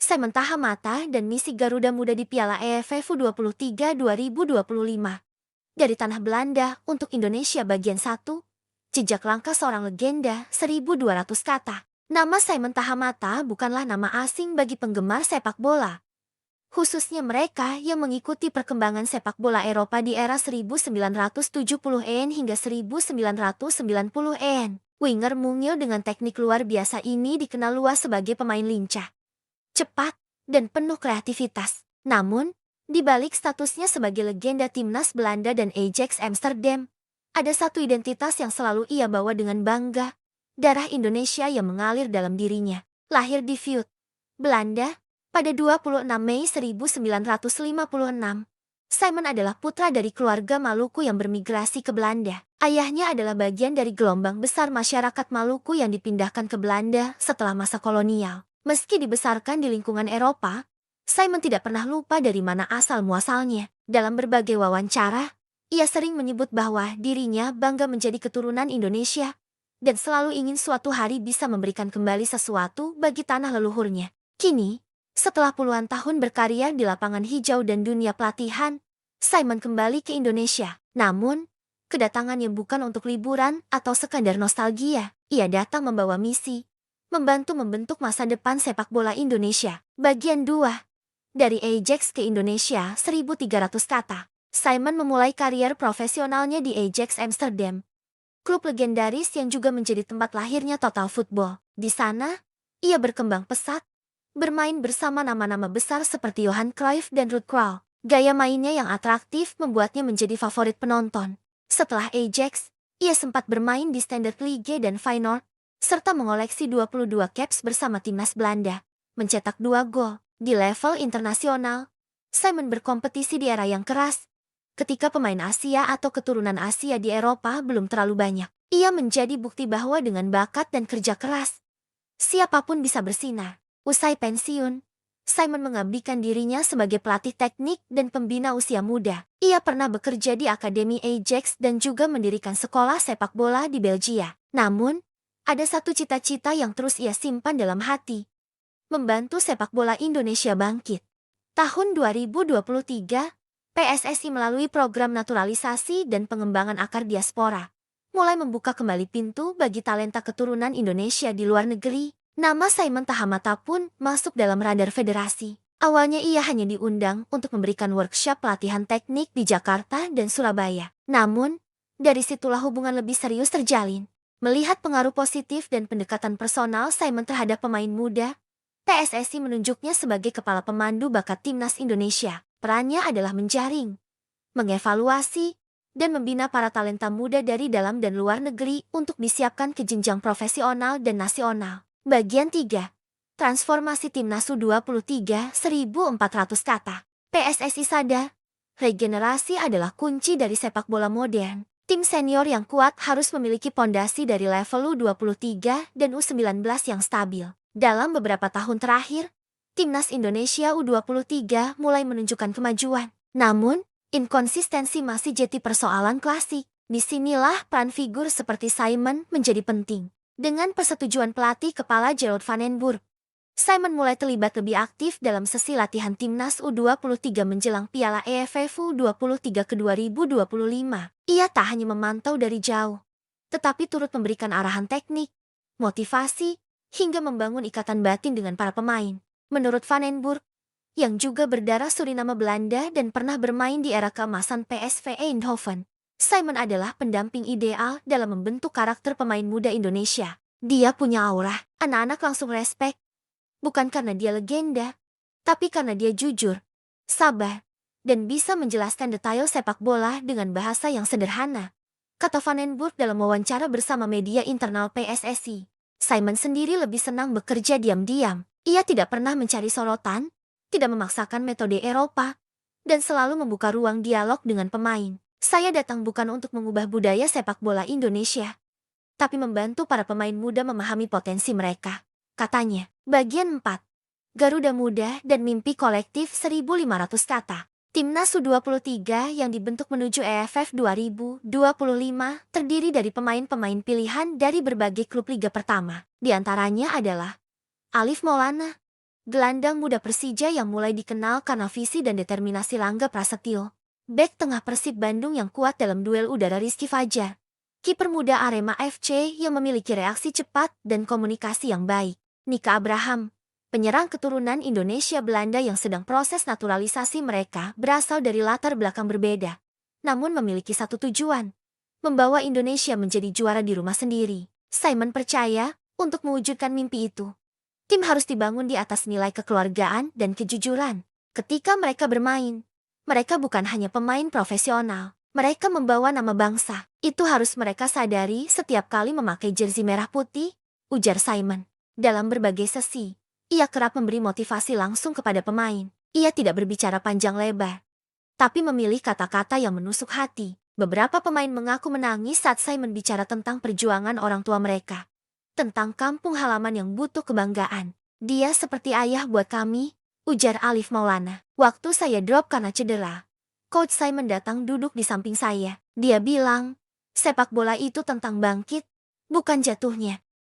Simon Tahamata dan misi Garuda Muda di Piala AFF U23 2025. Dari Tanah Belanda untuk Indonesia bagian 1. Jejak langkah seorang legenda, 1200 kata. Nama Simon Tahamata bukanlah nama asing bagi penggemar sepak bola. Khususnya mereka yang mengikuti perkembangan sepak bola Eropa di era 1970-an hingga 1990-an. Winger mungil dengan teknik luar biasa ini dikenal luas sebagai pemain lincah, cepat, dan penuh kreativitas. Namun, di balik statusnya sebagai legenda timnas Belanda dan Ajax Amsterdam, ada satu identitas yang selalu ia bawa dengan bangga, darah Indonesia yang mengalir dalam dirinya. Lahir di Vught, Belanda, pada 26 Mei 1956, Simon adalah putra dari keluarga Maluku yang bermigrasi ke Belanda. Ayahnya adalah bagian dari gelombang besar masyarakat Maluku yang dipindahkan ke Belanda setelah masa kolonial. Meski dibesarkan di lingkungan Eropa, Simon tidak pernah lupa dari mana asal-muasalnya. Dalam berbagai wawancara, ia sering menyebut bahwa dirinya bangga menjadi keturunan Indonesia dan selalu ingin suatu hari bisa memberikan kembali sesuatu bagi tanah leluhurnya. Kini, setelah puluhan tahun berkarya di lapangan hijau dan dunia pelatihan, Simon kembali ke Indonesia. Namun, kedatangannya bukan untuk liburan atau sekadar nostalgia. Ia datang membawa misi, membantu membentuk masa depan sepak bola Indonesia. Bagian 2. Dari Ajax ke Indonesia, 1300 kata. Simon memulai karier profesionalnya di Ajax Amsterdam, klub legendaris yang juga menjadi tempat lahirnya total football. Di sana, ia berkembang pesat, bermain bersama nama-nama besar seperti Johan Cruyff dan Ruud Krol. Gaya mainnya yang atraktif membuatnya menjadi favorit penonton. Setelah Ajax, ia sempat bermain di Standard Liège dan Feyenoord, serta mengoleksi 22 caps bersama timnas Belanda, mencetak 2 gol. Di level internasional, Simon berkompetisi di era yang keras, ketika pemain Asia atau keturunan Asia di Eropa belum terlalu banyak. Ia menjadi bukti bahwa dengan bakat dan kerja keras, siapapun bisa bersinar. Usai pensiun, Simon mengabdikan dirinya sebagai pelatih teknik dan pembina usia muda. Ia pernah bekerja di Akademi Ajax dan juga mendirikan sekolah sepak bola di Belgia. Namun, ada satu cita-cita yang terus ia simpan dalam hati: membantu sepak bola Indonesia bangkit. Tahun 2023, PSSI melalui program naturalisasi dan pengembangan akar diaspora, mulai membuka kembali pintu bagi talenta keturunan Indonesia di luar negeri. Nama Simon Tahamata pun masuk dalam radar federasi. Awalnya ia hanya diundang untuk memberikan workshop pelatihan teknik di Jakarta dan Surabaya. Namun, dari situlah hubungan lebih serius terjalin. Melihat pengaruh positif dan pendekatan personal Simon terhadap pemain muda, PSSI menunjuknya sebagai kepala pemandu bakat timnas Indonesia. Perannya adalah menjaring, mengevaluasi, dan membina para talenta muda dari dalam dan luar negeri untuk disiapkan ke jenjang profesional dan nasional. Bagian 3. Transformasi Timnas U23 1400 kata. PSSI sadar, regenerasi adalah kunci dari sepak bola modern. Tim senior yang kuat harus memiliki pondasi dari level U23 dan U19 yang stabil. Dalam beberapa tahun terakhir, Timnas Indonesia U23 mulai menunjukkan kemajuan. Namun, inkonsistensi masih jadi persoalan klasik. Disinilah peran figur seperti Simon menjadi penting. Dengan persetujuan pelatih kepala Gerard van den Burg, Simon mulai terlibat lebih aktif dalam sesi latihan timnas U23 menjelang Piala AFF U23 ke 2025. Ia tak hanya memantau dari jauh, tetapi turut memberikan arahan teknik, motivasi, hingga membangun ikatan batin dengan para pemain. Menurut Van den Burg, yang juga berdarah Suriname Belanda dan pernah bermain di era keemasan PSV Eindhoven, Simon adalah pendamping ideal dalam membentuk karakter pemain muda Indonesia. Dia punya aura, anak-anak langsung respek. Bukan karena dia legenda, tapi karena dia jujur, sabar, dan bisa menjelaskan detail sepak bola dengan bahasa yang sederhana. Kata Van den Burg dalam wawancara bersama media internal PSSI, Simon sendiri lebih senang bekerja diam-diam. Ia tidak pernah mencari sorotan, tidak memaksakan metode Eropa, dan selalu membuka ruang dialog dengan pemain. Saya datang bukan untuk mengubah budaya sepak bola Indonesia, tapi membantu para pemain muda memahami potensi mereka, katanya. Bagian 4. Garuda Muda dan Mimpi Kolektif 1500 kata. Timnas U23 yang dibentuk menuju AFF 2025 terdiri dari pemain-pemain pilihan dari berbagai klub Liga Pertama. Di antaranya adalah Alif Maulana, Gelandang muda Persija yang mulai dikenal karena visi dan determinasi Langga Prasetyo. Bek tengah Persib Bandung yang kuat dalam duel udara Rizky Fajar. Kiper muda Arema FC yang memiliki reaksi cepat dan komunikasi yang baik. Nika Abraham, penyerang keturunan Indonesia Belanda yang sedang proses naturalisasi. Mereka berasal dari latar belakang berbeda, namun memiliki satu tujuan, membawa Indonesia menjadi juara di rumah sendiri. Simon percaya, untuk mewujudkan mimpi itu, tim harus dibangun di atas nilai kekeluargaan dan kejujuran. Ketika mereka bermain, mereka bukan hanya pemain profesional. Mereka membawa nama bangsa. Itu harus mereka sadari setiap kali memakai jersey merah putih, ujar Simon. Dalam berbagai sesi, ia kerap memberi motivasi langsung kepada pemain. Ia tidak berbicara panjang lebar, tapi memilih kata-kata yang menusuk hati. Beberapa pemain mengaku menangis saat Simon bicara tentang perjuangan orang tua mereka, tentang kampung halaman yang butuh kebanggaan. Dia seperti ayah buat kami, ujar Alif Maulana. Waktu saya drop karena cedera, Coach Simon datang duduk di samping saya. Dia bilang, sepak bola itu tentang bangkit, bukan jatuhnya.